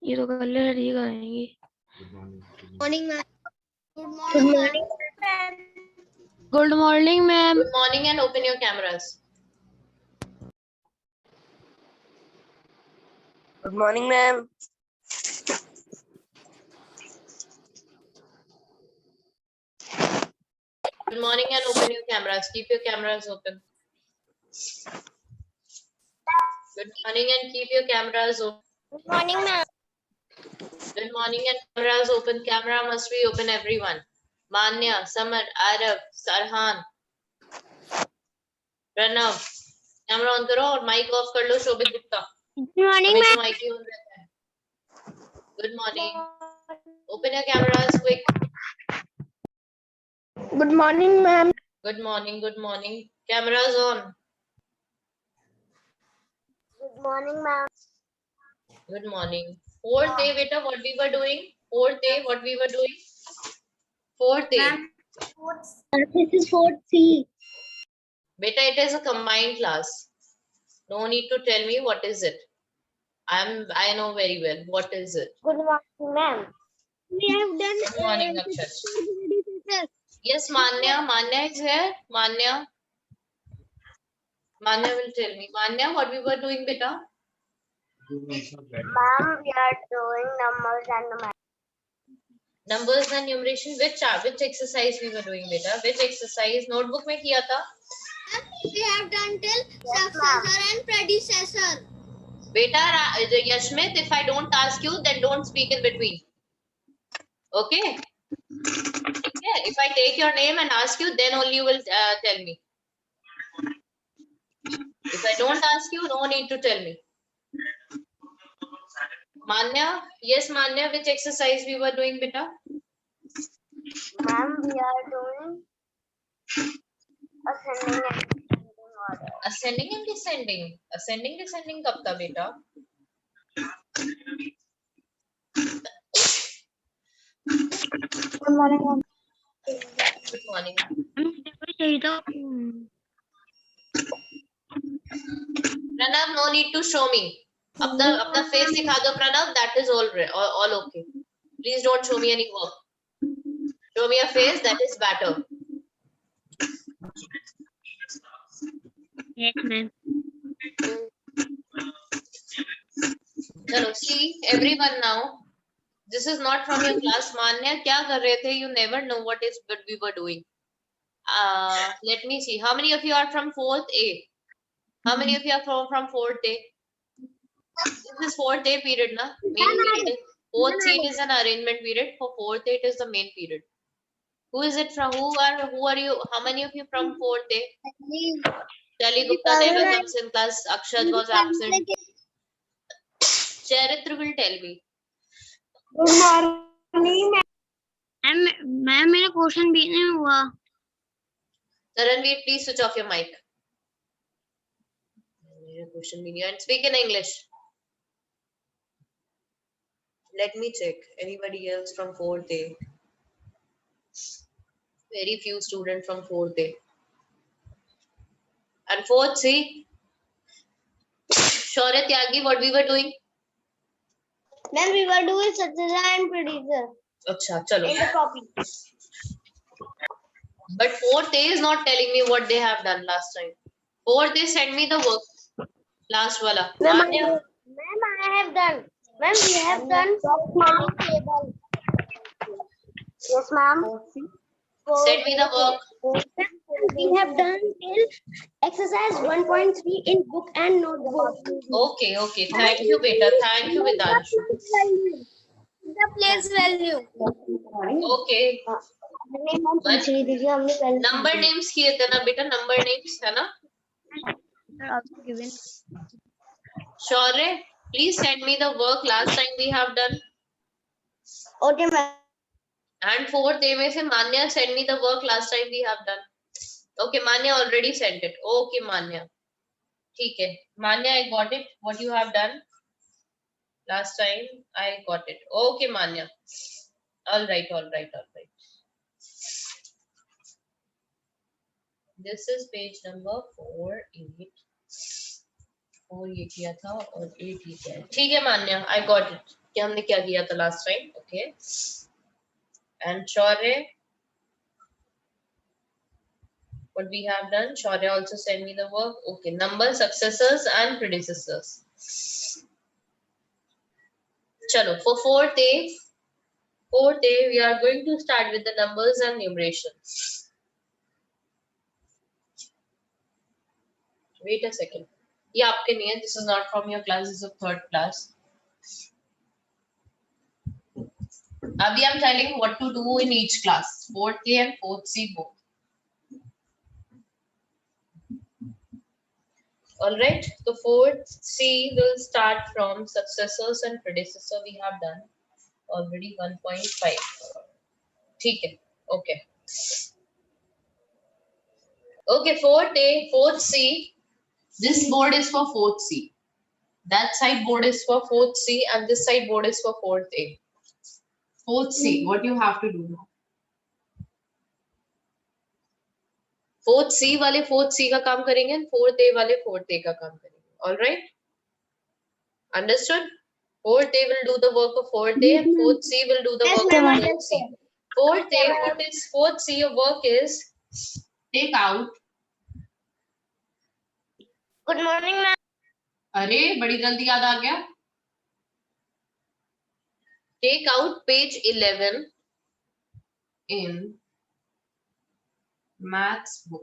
ये तो कल रेडी करेंगी। Morning ma'am. Good morning ma'am. Good morning ma'am. Good morning and open your cameras. Good morning ma'am. Good morning and open your cameras. Keep your cameras open. Good morning and keep your cameras open. Good morning ma'am. Good morning and cameras open. Camera must be open, everyone. Manya, Samar, Arab, Sarhan, Pranav. Camera on करो और mic off कर लो। शोभित Gupta, good morning हमेशा ma'am. Mic he on रहता है। Good morning, open your cameras quick. Good morning ma'am. Good morning, good morning, cameras on. Good morning ma'am. Good morning. Fourth day, beta, what we were doing? Fourth day, what we were doing? Fourth day. This is 4C. Beta, it is a combined class. No need to tell me what is it. I know very well. What is it? Good morning ma'am. We have done. Good morning, Akshat. Yes, Manya. Manya is here. Manya. Manya will tell me. Manya, what we were doing, beta? Ma'am, we are doing numbers and the math. Numbers and numeration. Which exercise we were doing, beta? Which exercise? Notebook में किया था? We have done till successor and predecessor. Beta, Yashmit, if I don't ask you, then don't speak in between. Okay? Yeah, if I take your name and ask you, then only you will tell me. If I don't ask you, no need to tell me. Manya, yes, Manya, which exercise we were doing, beta? Ma'am, we are doing ascending and descending order. Ascending and descending. Ascending, descending कब था बेटा? Good morning ma'am. Good morning. चाहिए था। Pranav, no need to show me. अपना face दिखा दो Pranav. That is all okay. Please don't show me any work. Show me a face. That is better. Yes ma'am. चलो, see everyone now. This is not from your class. Manya, क्या कर रहे थे? You never know what we were doing. Let me see. How many of you are from 4th A? How many of you are from 4th A? This is 4th A period, na? Main period. 4th C it is an arrangement period. For 4th A it is the main period. Who is it from? Who are you? How many of you from 4th A? Charlie Gupta never comes in class. Akshat was absent. Charitra will tell me. Good morning, ma'am. Ma'am मेरा question भी नहीं हुआ। Taranveer, please switch off your mic. Question and speak in English. Let me check. Anybody else from 4th A? Very few students from 4th A. And 4th C? Shaurya Tyagi, what we were doing? Ma'am, we were doing successor and predecessor. Acha, chalo. In the copy. But 4th A is not telling me what they have done last time. 4th A sent me the work. Last wala. Ma'am, Manya? I have done. Ma'am, we have done spelling table. Yes, ma'am. Send me the work. We have done till exercise 1.3 in book and notebook. Okay, okay. Thank you, beta. Thank you, Vedanshu. The place value. Okay. Number names किए थे ना बेटा? Number names है ना? Also given. Shaurya, please send me the work last time we have done. Okay, ma'am. And 4th A में से Manya send me the work last time we have done. Okay, Manya already sent it. Okay, Manya. ठीक है. Manya, I got it. What you have done last time, I got it. Okay, Manya. All right. This is page number 4 ये किया था और 8 ये किया है. ठीक है, Manya. I got it. कि हमने क्या किया था last time. Okay. And Shaurya, what we have done? Shaurya also send me the work. Okay. Number, successors and predecessors. Chalo, for fourth day, we are going to start with the numbers and numeration. Wait a second. ये आपके नहीं है. This is not from your class. This is of third class. Abhi, I'm telling you what to do in each class. 4th A and 4th C both. Alright, so 4th C will start from successors and predecessor. We have done already 1.5. ठीक है, okay. Okay, 4th A, 4th C. This board is for 4th C. That side board is for 4th C and this side board is for 4th A. 4th C, what you have to do now? 4th C वाले 4th C का काम करेंगे and 4th A वाले 4th A का काम करेंगे. All right? Understood? 4th A will do the work of 4th A and 4th C will do the Yes, work ma'am, of 4th C. understood. 4th A, what is 4th C? Your work is take out. Good morning, ma'am. अरे बड़ी जल्दी याद आ गया. Take out page 11 in maths book.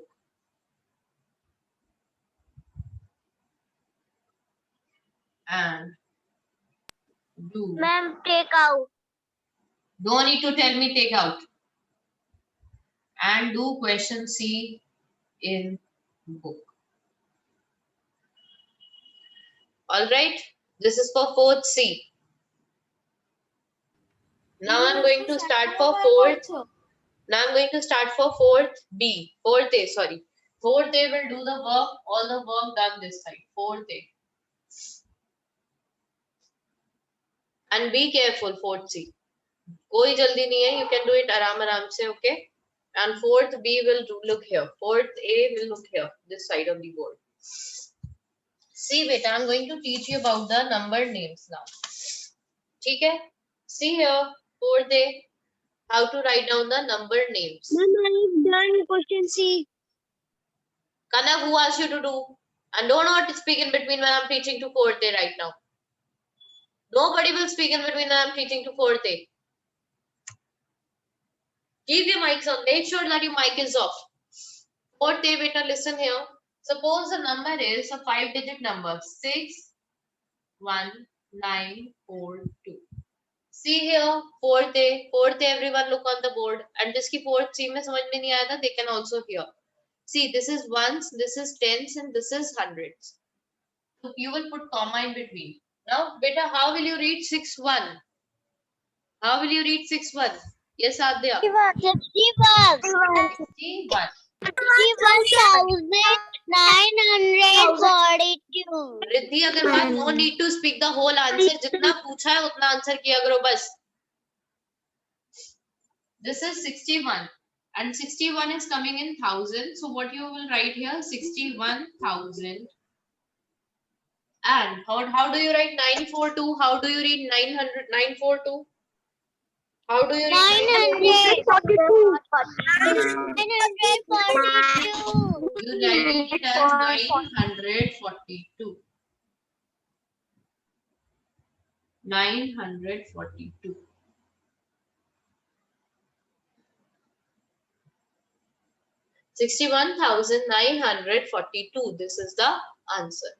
And do. Ma'am, take out. Don't need to tell me take out. And do question C in book. All right. This is for 4th C. Now I'm going to start for 4th. Now I'm going to start for 4th B. 4th A, sorry. 4th A will do the work, all the work done this side. 4th A. And be careful, 4th C. कोई जल्दी नहीं है. You can do it आराम से, okay? And 4th B will look here. 4th A will look here, this side of the board. See, beta, I'm going to teach you about the number names now. ठीक है? See here, 4th A, how to write down the number names. Ma'am, I've done question C. Kanak, who asked you to do? And don't not speak in between when I'm teaching to 4th A right now. Nobody will speak in between when I'm teaching to 4th A. Keep your mics on. Make sure that your mic is off. 4th A, beta, listen here. Suppose the number is a 5-digit number. 61942. See here, 4th A. 4th A, everyone look on the board. And जिसकी 4th C में समझ में नहीं आया था, they can also hear. See, this is ones, this is tens, and this is hundreds. So you will put comma in between. Now, beta, how will you read 6-1? How will you read 6-1? Yes, Adya. 61. 61. 61,942. Riddhi Agarwal, no need to speak the whole answer. जितना पूछा है उतना answer किया करो बस. This is 61 and 61 is coming in thousand. So what you will write here? 61,000. And how do you write 942? How do you read 900? 942? How do you read 942. You write it as 942. 942. $61,942. This is the answer.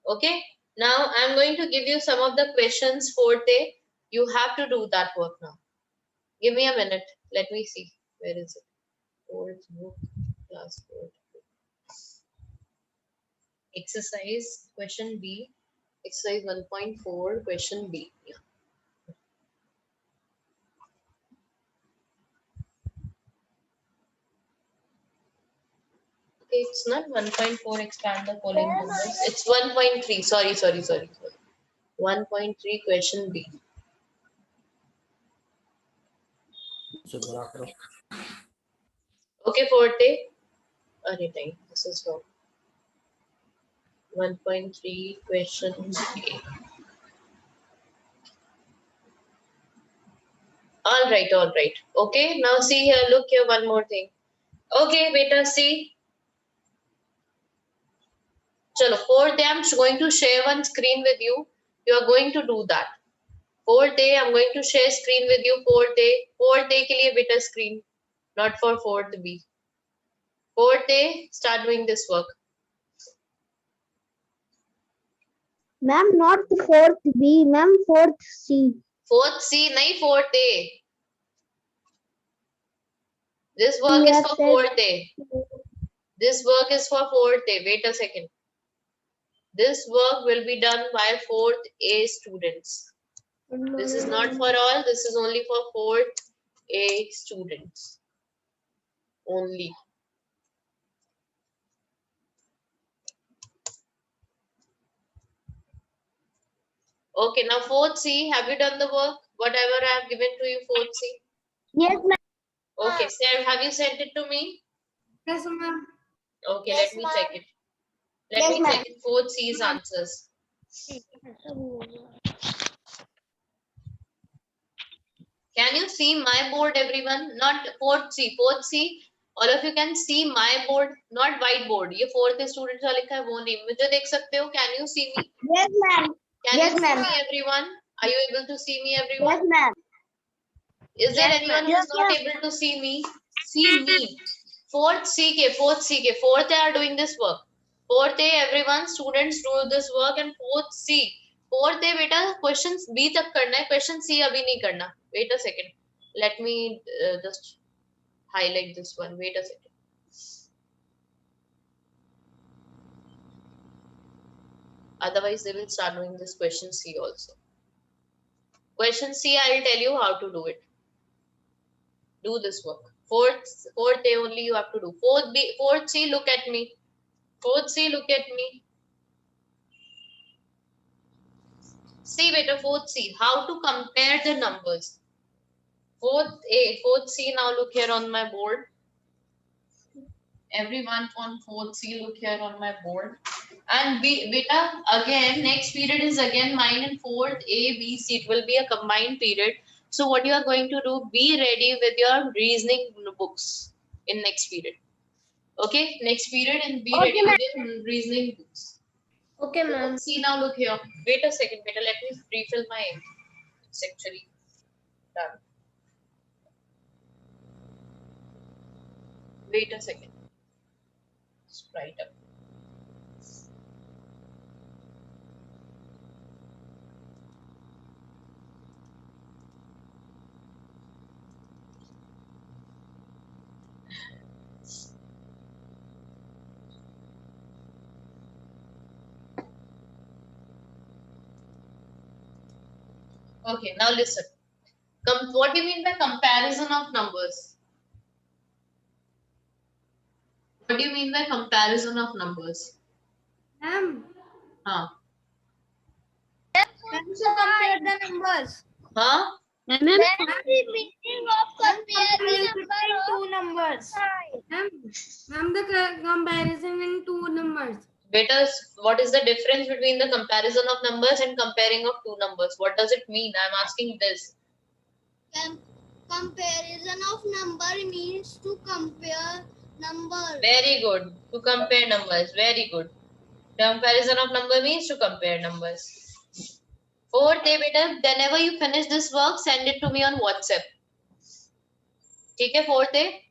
Okay. Now I'm going to give you some of the questions for day. You have to do that work now. Give me a minute. Let me see. Where is it? Fourth book, class 4. Exercise question B. Exercise 1.4 question B. Yeah. Okay, it's not 1.4 expand the following numbers. It's 1.3. Sorry. 1.3 question B. Okay, forte. Array time. This is wrong. 1.3 question A. All right, all right. Okay, now see here, look here, one more thing. Okay, beta, see. Chalo, 4th day I'm going to share one screen with you. You are going to do that. 4th day I'm going to share screen with you. 4th day. 4th day ke liye beta screen, not for 4th B. 4th day, start doing this work. Ma'am, not the 4th B, ma'am, 4th C. 4th C, nahi 4th day. This work You is have for said 4th day. This work is for 4th day. Wait a second. This work will be done by 4th A students. This is not for all. This is only for 4th A students. Only. Okay, now 4th C, have you done the work? Whatever I have given to you, 4th C. Yes, ma'am. Okay, Sarah, have you sent it to me? Yes, ma'am. Okay, Yes, let me ma'am. check it. Let Yes, me ma'am. check it. 4th C's answers. Can you see my board, everyone? Not 4th C. 4th C, all of you can see my board, not whiteboard. ये 4th student का लिखा है वो नहीं. मुझे देख सकते हो? Can you see me? Yes, ma'am. Can Yes, you see ma'am. me, everyone? Are you able to see me, everyone? Yes, ma'am. Is there Yes, anyone ma'am. who is not able to see me? See me. 4th C, 4th C, 4th A are doing this work. 4th A, everyone, students do this work, and 4th C. 4th A, beta, questions B तक करना है, question C अभी नहीं करना. Wait a second. Let me just highlight this one. Wait a second. Otherwise, they will start doing this question C also. Question C, I will tell you how to do it. Do this work. 4th A only you have to do. 4th C, look at me. 4th C, look at me. See, beta, 4th C, how to compare the numbers. 4th A, 4th C, now look here on my board. Everyone on 4th C, look here on my board. And beta, again, next period is again mine and 4th A, B, C. It will be a combined period. So what you are going to do, be ready with your reasoning books in next period. Okay, next period, and be ready with your reasoning books. Okay, ma'am. See, now look here. Wait a second, beta, let me refill my ink. It's actually done. Wait a second. Sprite up. Okay, now listen. What do you mean by comparison of numbers? What do you mean by comparison of numbers? Ma'am, Huh? can you compare the numbers? Huh? Ma'am, The meaning of comparing Two numbers. Ma'am, the comparison in two numbers. Beta, what is the difference between the comparison of numbers and comparing of two numbers? What does it mean? I'm asking this. Comparison of number means to compare numbers. Very good. To compare numbers. Very good. Comparison of number means to compare numbers. 4th day, beta, whenever you finish this work, send it to me on WhatsApp. Okay, 4th day?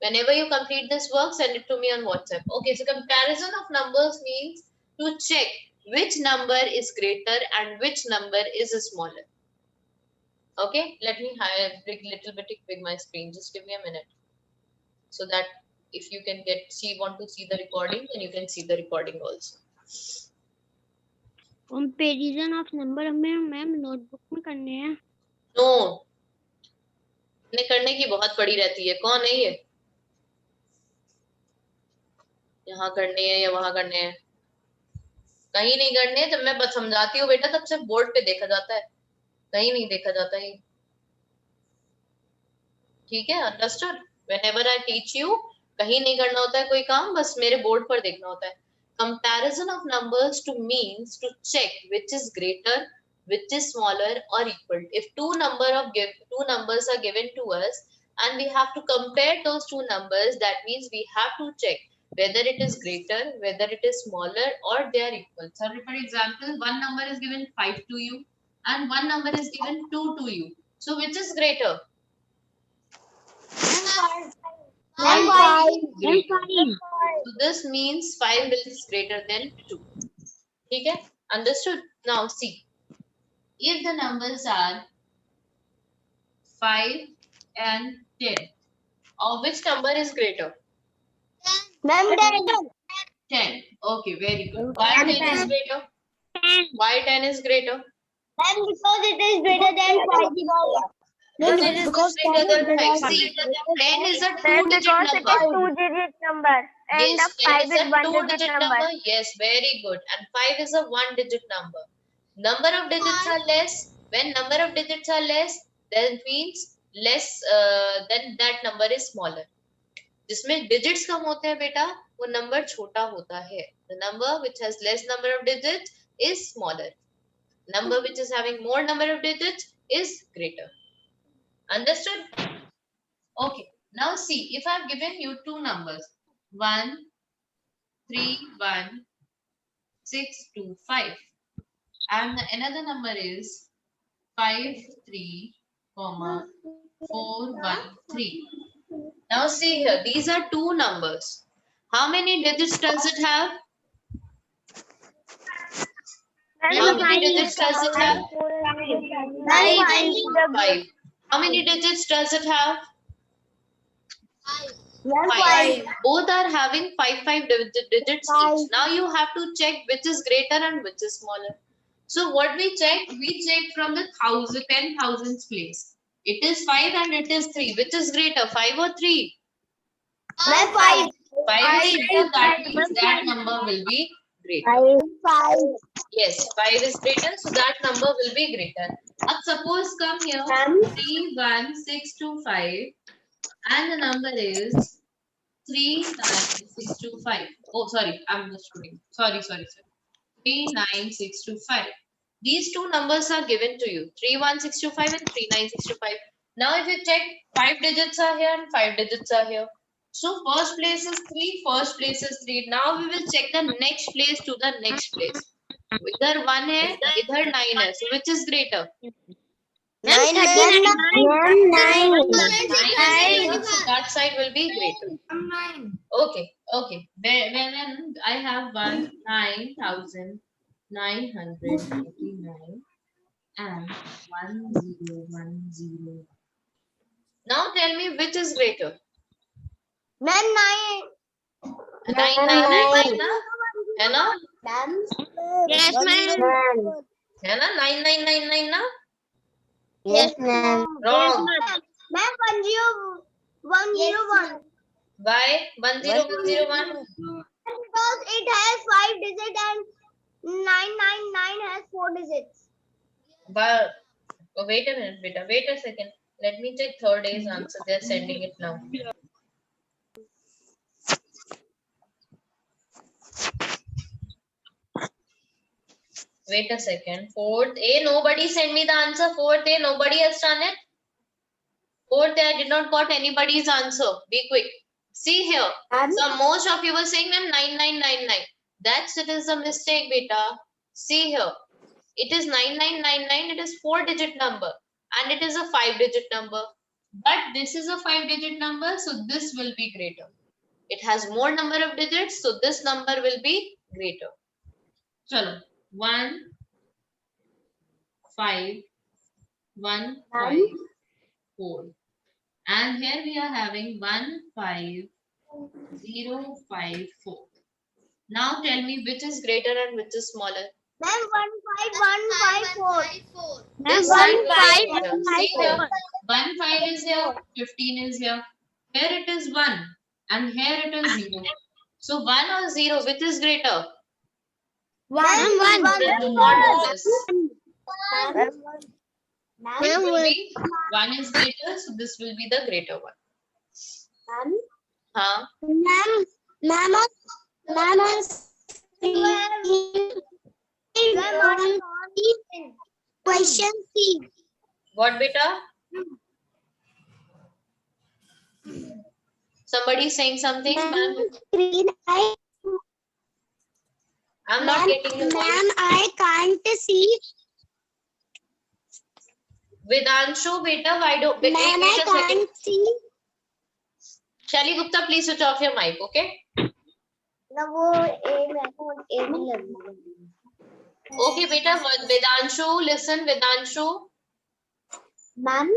Whenever you complete this work, send it to me on WhatsApp. Okay, so comparison of numbers means to check which number is greater and which number is smaller. Okay, let me little bit big my screen. Just give me a minute, so that if you can want to see the recording, then you can see the recording also. comparison of number हमें ma'am notebook में करने हैं. No, करने की बहुत पड़ी रहती है. कौन है ये? यहाँ करने हैं या वहां करने हैं? कहीं नहीं करने. जब मैं बस समझाती हूँ बेटा, तब सिर्फ बोर्ड पे देखा जाता है, कहीं नहीं देखा जाता है. ठीक है, understood? Whenever I teach you, कहीं नहीं करना होता है कोई काम, बस मेरे बोर्ड पर देखना होता है. Comparison of numbers to means to check which is greater which is smaller or equal. If two numbers are given to us and we have to compare those two numbers, that means we have to check whether it is greater, whether it is smaller, or they are equal. So for example, one number is given 5 to you and one number is given 2 to you. So which is greater? Ma'am, 5 is 5. greater. So this means 5 is greater than 2. Okay? Understood? Now see. If the numbers are 5 and 10, or which number is greater? Ma'am, 10. 10. Okay, very good. Why 10 is greater? Why 10 is greater? Ma'am, because it is greater than 5. Because it is greater than 5. See, 10 is a two-digit number. Two-digit number and Yes, the 10 5 is is a one-digit two-digit number. number. Yes, very good. And 5 is a one-digit number. Number of digits are less. When number of digits are less, that means less. Then that number is smaller. जिसमें digits कम होते हैं बेटा, वो number छोटा होता है. The number which has less number of digits is smaller. Number which is having more number of digits is greater. Understood? Okay. Now see, if I have given you two numbers, 1, 3, 1, 6, 2, 5, and another number is 5, 3, 4, 1, 3. Now see here, these are two numbers. How many digits does it have? How many digits does it have? 5. How many digits does it have? 5. Both are having 5 digits each. Now you have to check which is greater and which is smaller. So what we check? We check from the 10,000s place. It is 5 and it is 3. Which is greater, 5 or 3? 5. 5 is greater, that means that number will be greater. 5. Yes, 5 is greater, so that number will be greater. Now suppose come here, 3, 1, 6, 2, 5, and the number is 3, 9, 6, 2, 5. Oh, sorry, I'm just showing. Sorry. 3, 9, 6, 2, 5. These two numbers are given to you, 3, 1, 6, 2, 5 and 3, 9, 6, 2, 5. Now if you check, 5 digits are here and 5 digits are here. So first place is 3, first place is 3. Now we will check the next place to the next place. Either 1 hai, either 9 hai. So which is greater? 9. 9 is greater, so that side will be greater. 9. Okay. When I have 9,989 and 1010. Now tell me which is greater? Ma'am, 9. 999 na? है ना? Ma'am. Yes, ma'am. है ना? 9999 na? Yes, ma'am. Wrong. Ma'am, 101. Why? 10101? Because it has 5 digits and 999 has 4 digits. But oh, wait a minute, beta. Wait a second. Let me check third day's answer. They're sending it now. Wait a second. Fourth A, nobody sent me the answer. Fourth A, nobody has done it. Fourth A, I did not got anybody's answer. Be quick. See here. So most of you were saying ma'am 9999. That's it is a mistake, beta. See here. It is 9999. It is 4-digit number. And it is a 5-digit number. But this is a 5-digit number. So this will be greater. It has more number of digits. So this number will be greater. Chalo. 1, 5, 1, 5, 4. And here we are having 1, 5, 0, 5, 4. Now tell me which is greater and which is smaller. Ma'am, 15154. This Ma'am, side will be 1, 5, greater. See here. 1, 5 is here, 15 is here. Here it is 1 and here it is 0. So 1 or 0, which is greater? 1. Do not do this. Ma'am, It will be 1 is greater, so this will be the greater one. Huh? Question C. What, beta? Somebody saying something? Ma'am, screen I'm not getting your voice. Ma'am, I can't see. Vedanshu, beta, why don't... Ma'am, wait I a second. can't see. Shelly Gupta, please switch off your mic, okay? ना वो ए में ए में लगी Okay, beta, Vedanshu, listen, Vedanshu. Ma'am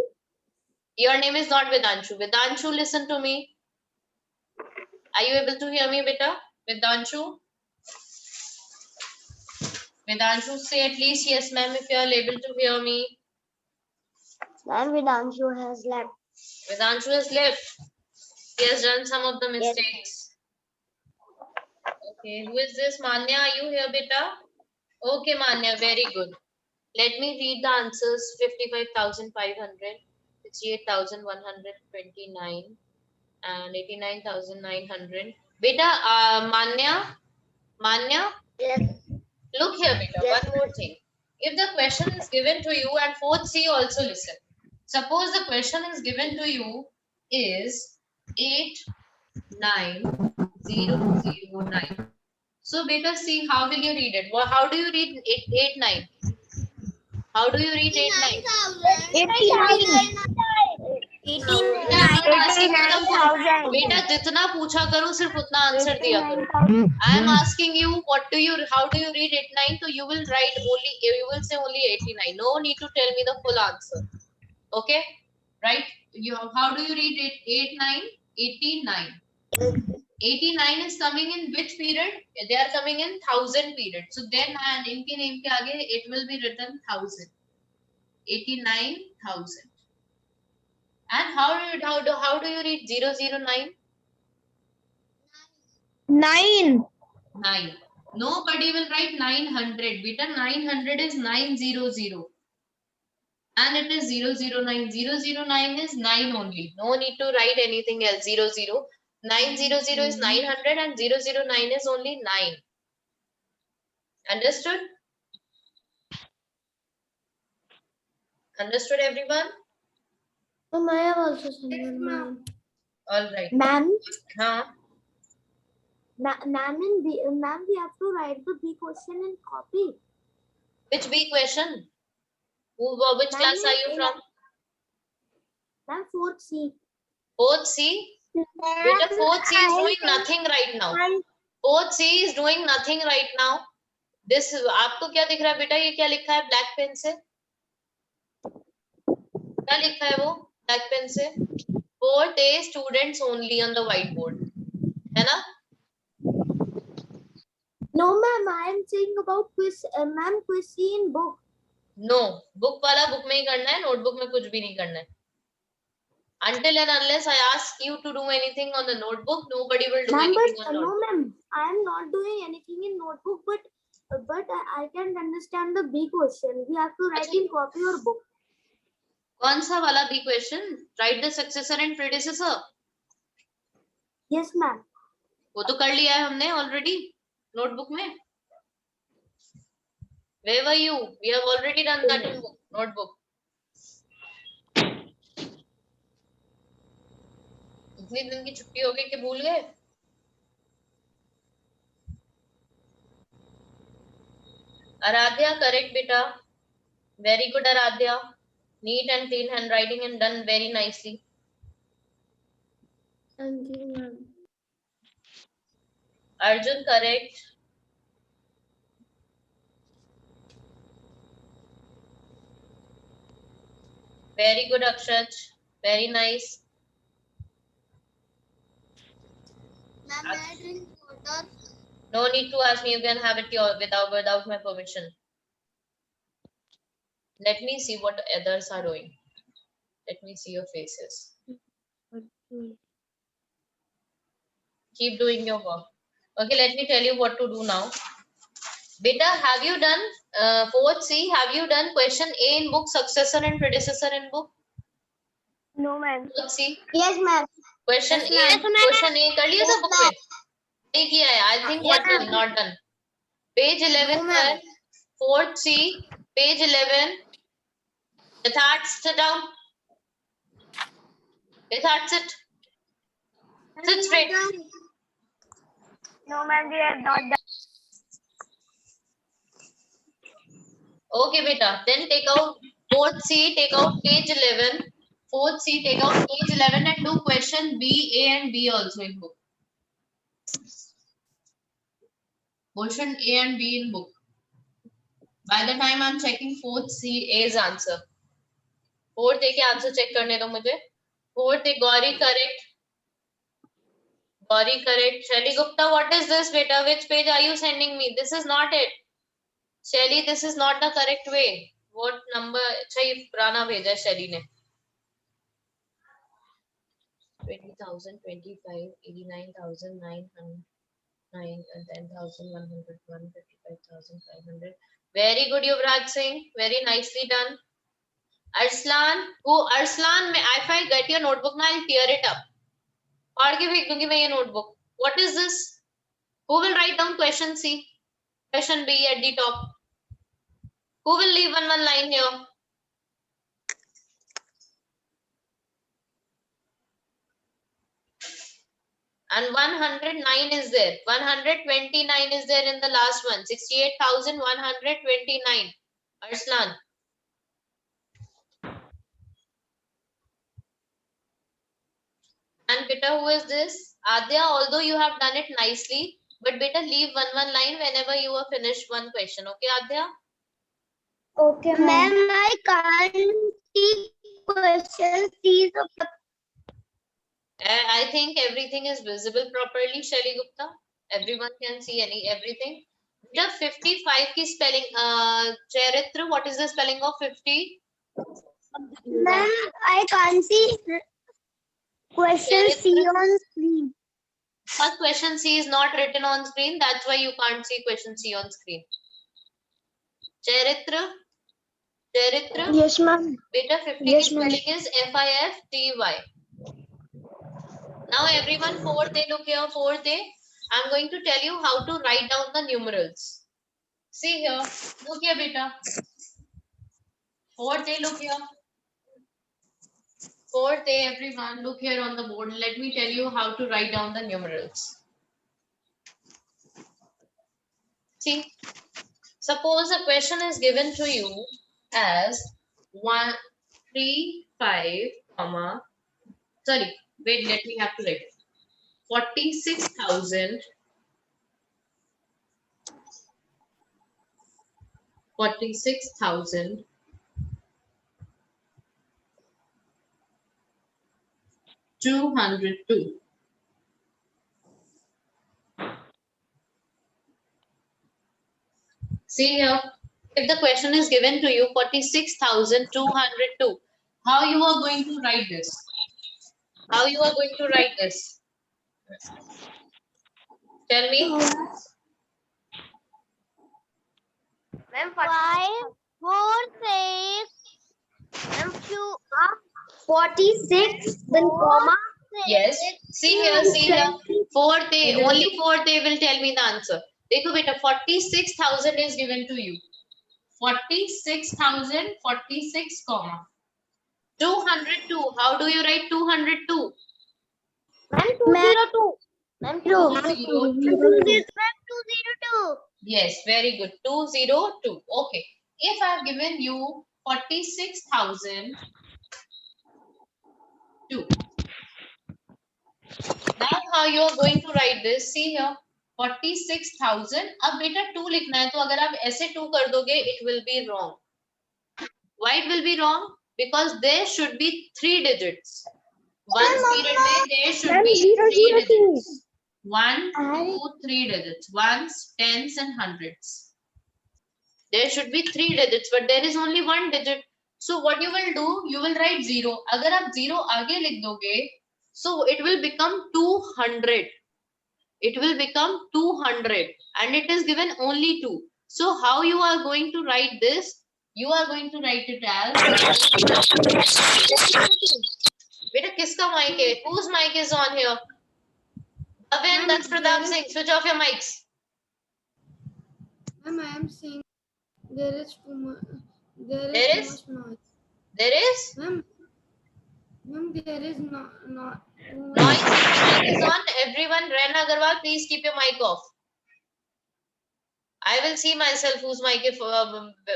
Your name is not Vedanshu. Vedanshu, listen to me. Are you able to hear me, beta? Vedanshu? Vedanshu, say at least yes, ma'am, if you are able to hear me. Ma'am Vedanshu has left. Vedanshu has left. He has done some of the mistakes. Okay, who is this? Manya, are you here, beta? Okay, Manya, very good. Let me read the answers. 55,500, 68,129, and 89,900. Beta, Manya, Yes. look here, beta. Yes. One more thing. If the question is given to you, and 4th C also listen. Suppose the question is given to you is 89009. So beta, see, how will you read it? Well, how do you read 89? How do you read 89? 89,000. बेटा जितना पूछा करो सिर्फ उतना answer दिया करो. I am asking you how do you read 89? So you will say only 89. No need to tell me the full answer. Okay, right? How do you read 89? 89. 89 is coming in which period? They are coming in 1000 period. So then इनके name के आगे it will be written 1000. 89,000. And how do you read 009? 9. 9. Nobody will write 900. Beta, 900 is 900. And it is 009. 009 is 9 only. No need to write anything else. 00. 900 is 900 and 009 is only 9. Understood? Understood, everyone? So I have also sent ma'am. All right. Ma'am, Huh? ma'am, we have to write the B question in copy. Which B question? Which class are you from? Ma'am, 4th C. 4th C? Beta, 4th C is doing nothing right now. 4th C is doing nothing right now. This आपको क्या दिख रहा है बेटा? ये क्या लिखा है ब्लैक पेन से? क्या लिखा है वो ब्लैक पेन से? 4th A students only on the whiteboard. है ना? No, ma'am, I am saying about quiz. Ma'am, quiz C in book. No, book वाला book में ही करना है, notebook में कुछ भी नहीं करना है. Until and unless I ask you to do anything on the notebook, nobody will do anything on No, notebook. ma'am, I am not doing anything in notebook, but I can understand the B question. We have to write in copy or book. कौन सा वाला B question? Write the successor and predecessor. Yes, ma'am. वो तो कर लिया है हमने already notebook में. Where were you? We have already done that in book, notebook. इतनी दिन की छुट्टी हो गई कि भूल गए? Aradhya, correct beta. Very good, Aradhya. Neat and clean handwriting and done very nicely. Thank you, ma'am. Arjun, correct. Very good, Akshat. Very nice. Ma'am, may I drink water? No need to ask me. You can have it without my permission. Let me see what others are doing. Let me see your faces. Keep doing your work. Okay, let me tell you what to do now. Beta, have you done 4th C? Have you done question A in book, successor and predecessor in book? No, ma'am. 4th C. Yes, ma'am. Question Yes, A. ma'am. Question A कर लिया था Yes, book ma'am. में? नहीं किया है. I think Yes, what done, not done. Page 11 No, ma'am. पर 4th C. Page 11. Siddharth, sit down. Siddharth, sit. Sit straight. No, ma'am, we are not done. Okay, beta. Then take out fourth C, take out page 11. Fourth C, take out page 11 and do question B, A and B also in book. Question A and B in book. By the time I'm checking fourth C, A's answer. Fourth A के answer check करने दो मुझे. Fourth A, Gauri correct. Gauri correct. Shelly Gupta, what is this, beta? Which page are you sending me? This is not it. Shelly, this is not the correct way. What number? अच्छा ये पुराना भेजा है Shelly ने. 20,000, 25, 89,909 and 10,100, 155,500. Very good, Yuvraj Singh. Very nicely done. Arslan, Arslan, if I get your notebook now, I'll tear it up. फाड़ के फेंक दूंगी मैं ये notebook. What is this? Who will write down question C? Question B at the top. Who will leave one line here? And 109 is there. 129 is there in the last one. 68,129. Arslan. And beta, who is this? Adya, although you have done it nicely, but beta, leave one line whenever you are finished one question. Okay, Adya? Okay, Ma'am, I can't see question C. I think everything is visible properly, Shelly Gupta. Everyone can see everything. Beta, 55 ki spelling. Charitra, what is the spelling of 50? Ma'am, I can't see question C on screen. First question C is not written on screen. That's why you can't see question C on screen. Charitra? Yes, ma'am. Beta, 50 Yes, ki ma'am. spelling is F-I-F-T-Y. Now everyone, fourth day, look here, fourth day. I'm going to tell you how to write down the numerals. See here, look here, beta. Fourth day, look here. Fourth day, everyone, look here on the board. Let me tell you how to write down the numerals. See, suppose a question is given to you as 135, sorry, wait, let me have to write it. 46,000 202. See here, if the question is given to you 46,202, how you are going to write this? How you are going to write this? Tell me. Ma'am, 5, 4, 6, and 2, 46, then comma. Yes. See here, see here. Fourth day, only fourth day will tell me the answer. Dekho beta, 46,000 is given to you. 46,000, 46, comma. 202. How do you write 202? Ma'am, 202. Ma'am, 202. 202. Yes, very good. 202. Okay. If I have given you 46,002. Now how you are going to write this? See here. 46,000. अब बेटा 2 लिखना है तो अगर आप ऐसे 2 कर दोगे it will be wrong. Why it will be wrong? Because there should be 3 digits. One period में there should be 3 digits. 1, 2, 3 digits. Ones, tens and hundreds. There should be 3 digits, but there is only 1 digit. So what you will do? You will write 0. अगर आप 0 आगे लिख दोगे, so it will become 200. It will become 200 and it is given only 2. So how you are going to write this? You are going to write it as beta kiska mic hai? Whose mic is on here? Bhavin, that's Pratap Singh. Switch off your mics. Ma'am, I am saying there is too much. There There is is? too much noise. There is Ma'am, there is not noise. Mic is on. Everyone, Rena Agarwal, please keep your mic off. I will see myself whose mic if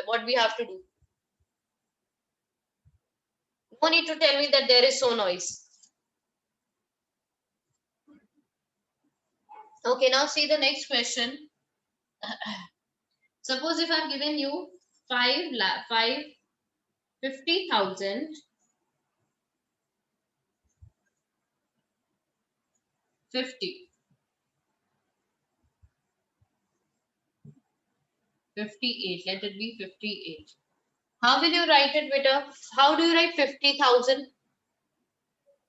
what we have to do. No need to tell me that there is so noise. Okay, now see the next question. Suppose if I'm giving you 50,000 50 58, let it be 58. How will you write it, beta? How do you write 50,000?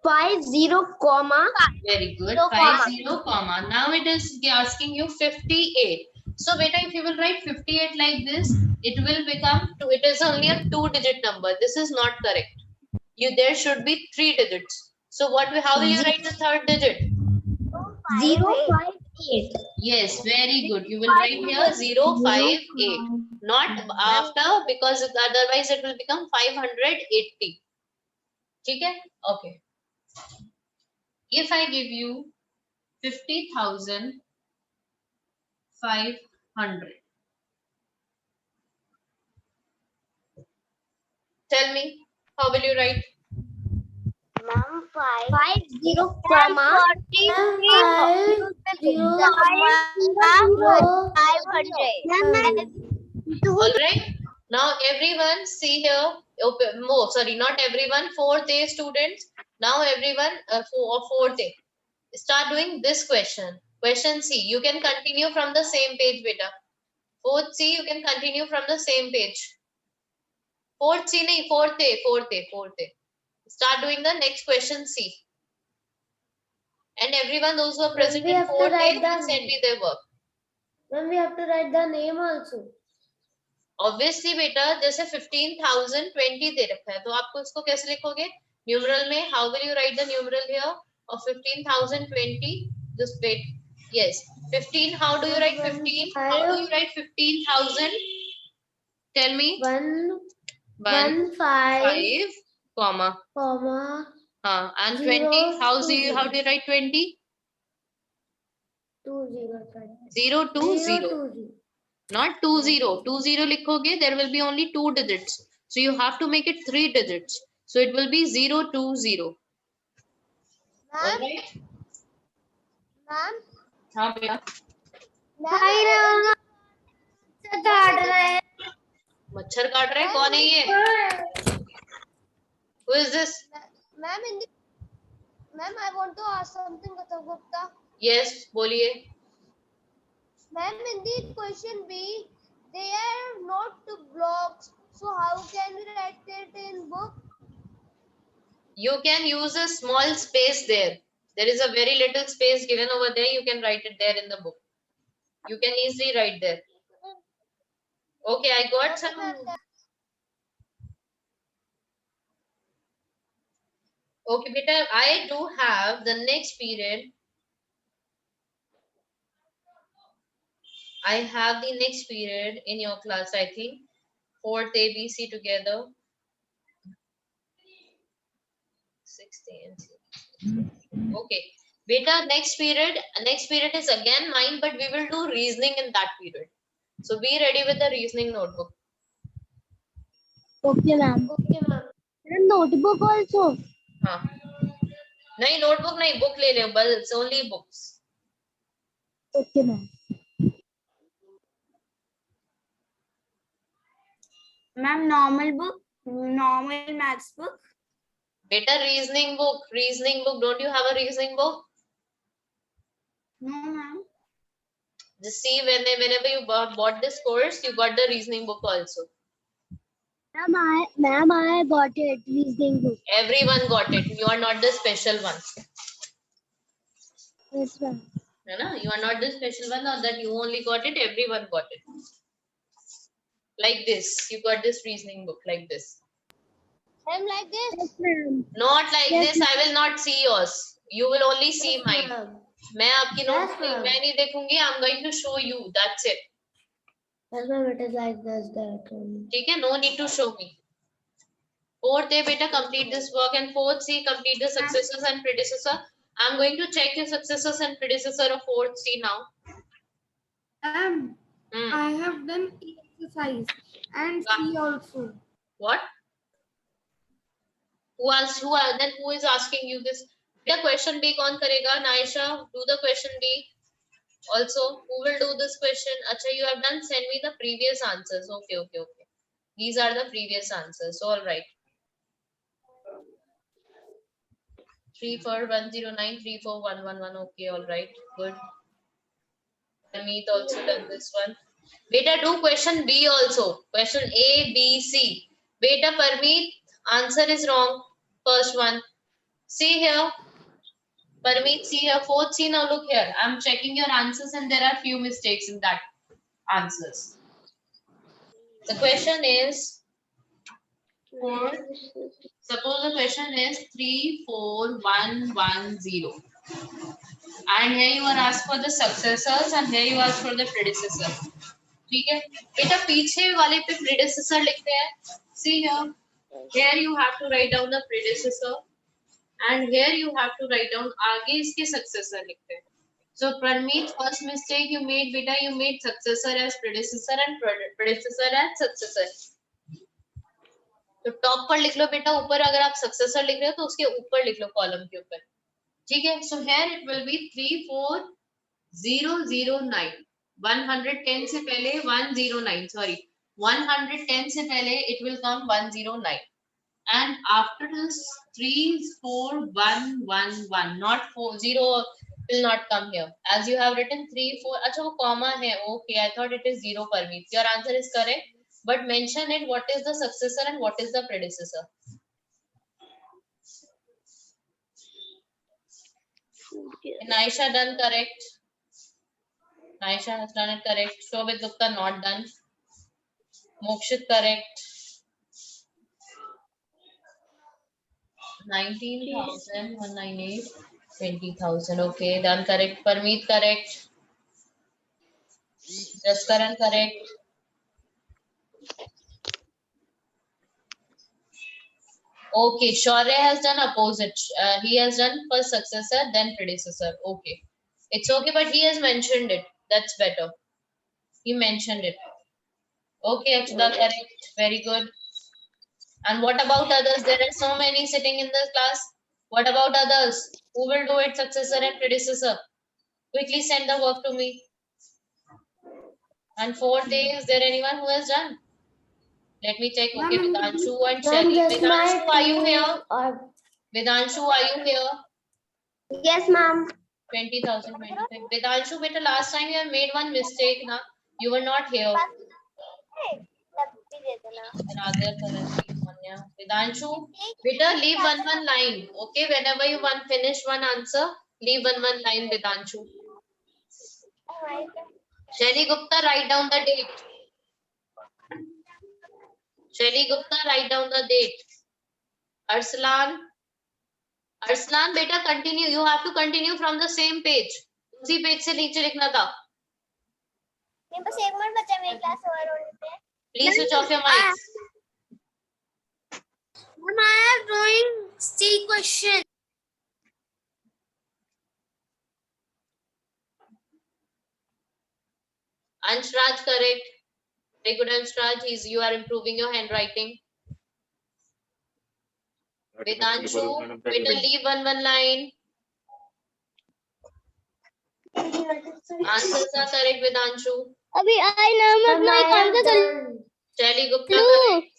50, comma. Very good. Zero, 50, comma. Now it is asking you 58. So beta, if you will write 58 like this, it will become two. It is only a 2-digit number. This is not correct. There should be 3 digits. So how will you write the third digit? 058. Yes, very good. You will write here 058. Not after, because otherwise it will become 580. Okay? Okay. If I give you 50,500, tell me, how will you write? Ma'am, 50, comma. 500. Alright. Now everyone see here. Sorry, not everyone. 4th A students. Now everyone, 4th A. Start doing this question. Question C. You can continue from the same page, beta. 4th C, you can continue from the same page. 4th C, nahi, 4th A, 4th A, 4th A. Start doing the next question C. And everyone, those who are present in 4th A, will send me their work. Then we have to write the name also. Obviously बेटा जैसे 15,020 दे रखा है तो आपको इसको कैसे लिखोगे numeral में how will you write the numeral here of 15,020 just wait yes 15 how do you write 15 how do you write 15,000 tell me 1 1 5 comma comma and 0, 20 how do 2, you write 20 2 0 0 2 0 2 0 not 20 20 likhoge there will be only 2 digits so you have to make it 3 digits so it will be 020 all right Ma'am, हाँ बेटा मच्छर काट रहे कौन है ये who is this Ma'am, Ma'am, I want to ask something, Gautam Gupta. yes बोलिए Ma'am, in the question B, they are not blocks. So how can we write it in book? you can use a small space there is a very little space given over there you can write it there in the book you can easily write there okay I got some okay beta I do have the next period I have the next period in your class I think 4th ABC together 6th and okay beta next period is again mine but we will do reasoning in that period so be ready with the reasoning notebook Okay, ma'am. Okay, ma'am. And notebook also. हाँ नहीं notebook नहीं book ले ले बस only books Okay, ma'am. Ma'am, normal book, normal maths book. beta reasoning book don't you have a reasoning book No, ma'am. just see whenever you bought this course you got the reasoning book also Ma'am, I got it. Reasoning book. everyone got it you are not the special one Yes, ma'am. है ना you are not the special one or that you only got it everyone got it like this you got this reasoning book like this I'm like this. Yes, ma'am. not like Yes, this I will not see yours you will only see mine ma'am. मैं आपकी note Yes, ma'am. मैं नहीं देखूंगी I'm going to show you that's it Yes, ma'am. It is like this. That only. ठीक है no need to show me Fourth A, beta, complete this work, and fourth C, complete the successors and predecessor. I'm going to check your successors and predecessor of fourth C now. I have done E exercise and C also. What? Then who is asking you this? The question B कौन करेगा? Naisha, do the question B. Also, who will do this question? Acha, you have done. Send me the previous answers. Okay. These are the previous answers. All right. 34109, 34111. Okay, all right. Good. Amit also done this one. Beta, do question B also. Question A, B, C. Beta, Parmeet, answer is wrong. First one. See here. Parmeet, see here. Fourth C, now look here. I'm checking your answers and there are few mistakes in that answers. The question is, suppose the question is 34110. And here you are asked for the successors and here you ask for the predecessor. ठीक है बेटा पीछे वाले पे predecessor लिखते हैं. See here you have to write down the predecessor and here you have to write down आगे इसके successor लिखते हैं. So Parmeet, first mistake you made, beta, you made successor as predecessor and predecessor as successor. तो top पर लिख लो बेटा, ऊपर अगर आप successor लिख रहे हो तो उसके ऊपर लिख लो कॉलम के ऊपर. ठीक है. So here it will be 34009. 110 से पहले 109, sorry, 110 से पहले it will come 109 and after this 34111, not 40 will not come here as you have written 34. अच्छा वो comma है. Okay, I thought it is 0. Parmeet, your answer is correct, but mention it what is the successor and what is the predecessor. Naisha done correct. Naisha has done it correct. Shobit Gupta not done. Mokshit correct. 19,000, 198, 20,000. Okay, done correct. Parmeet correct. Jaskaran correct. Okay, Shaurya has done opposite. He has done first successor, then predecessor. Okay. It's okay, but he has mentioned it. That's better. He mentioned it. Okay, Akshita, correct. Very good. And what about others? There are so many sitting in the class. What about others? Who will do it, successor and predecessor? Quickly send the work to me. And fourth day, is there anyone who has done? Let me check. Okay, Vedanshu and Shelly. Vedanshu, are you here? Vedanshu, are you here? Yes, ma'am. 20,000, 25. Vedanshu, beta, last time you have made one mistake, na? You were not here. Vedanshu, beta, leave one line. Okay, whenever you finish one answer, leave one line, Vedanshu. Shelly Gupta, write down the date. Shelly Gupta, write down the date. Arslan, beta, continue. You have to continue from the same page. उसी page से नीचे लिखना था. बस एक minute बचा मेरी class over होने पे. Please switch off your mics. Ma'am, I am drawing C question. Anshraj, correct. Very good, Anshraj. You are improving your handwriting. Vedanshu, better leave one line. Answers are correct, Vedanshu. अभी आई नाम अपना कौन सा कर. Shelly Gupta, correct.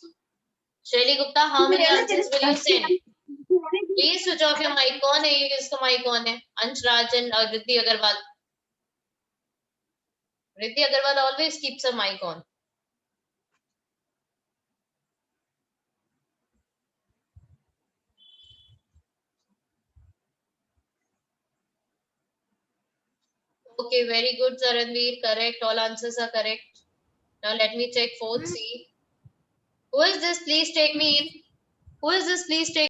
Shelly Gupta, how many answers will you send? Please switch off your mic. कौन है ये? इसका mic कौन है? Anshraj and Riddhi Agarwal. Riddhi Agarwal always keeps her mic on. Okay, very good, Saranveer. Correct. All answers are correct. Now let me check 4th C. Who is this? Please take me in. Who is this? Please take